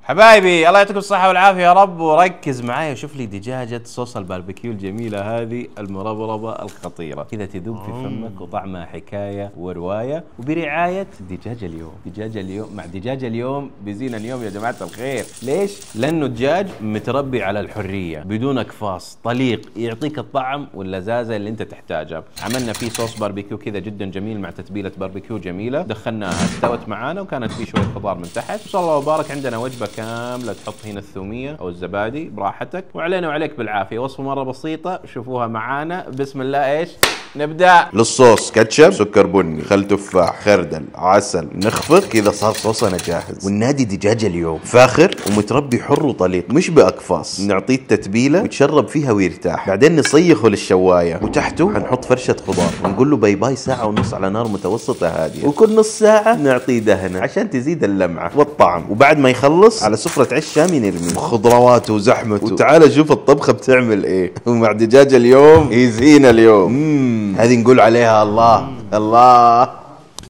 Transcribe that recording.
حبايبي الله يعطيكم الصحة والعافية يا رب، وركز معايا وشوف لي دجاجة صوص الباربيكيو الجميلة هذه المربربة الخطيرة، كذا تذوب في فمك وطعمها حكاية ورواية، وبرعاية دجاج اليوم. دجاج اليوم مع دجاج اليوم بزينة اليوم يا جماعة الخير. ليش؟ لأنه دجاج متربي على الحرية بدون أقفاص، طليق، يعطيك الطعم واللذاذة اللي أنت تحتاجها. عملنا فيه صوص باربيكيو كذا جدا جميل مع تتبيلة باربيكيو جميلة، دخلناها استوت معانا وكانت فيه شوية خضار من تحت. ما شاء الله وبارك، عندنا وجبة كاملة تحط هنا الثومية أو الزبادي براحتك، وعلينا وعليك بالعافية. وصفة مرة بسيطة، شوفوها معانا. بسم الله. إيش نبدأ؟ للصوص كاتشب، سكر بني، خل تفاح، خردل، عسل، نخفق كذا صار صوصنا جاهز. والنادي دجاج اليوم فاخر ومتربي حر وطليق مش بأقفاص. نعطيه التتبيلة ويتشرب فيها ويرتاح، بعدين نصيخه للشواية وتحته حنحط فرشة خضار ونقول له باي باي ساعة ونص على نار متوسطة هادية، وكل نص ساعة نعطيه دهنة عشان تزيد اللمعة والطعم. وبعد ما يخلص على سفرة عيش شامي نرمي خضرواته وزحمته. وتعال شوف الطبخة بتعمل ايه ومع دجاج اليوم يزين اليوم. هذه نقول عليها الله الله.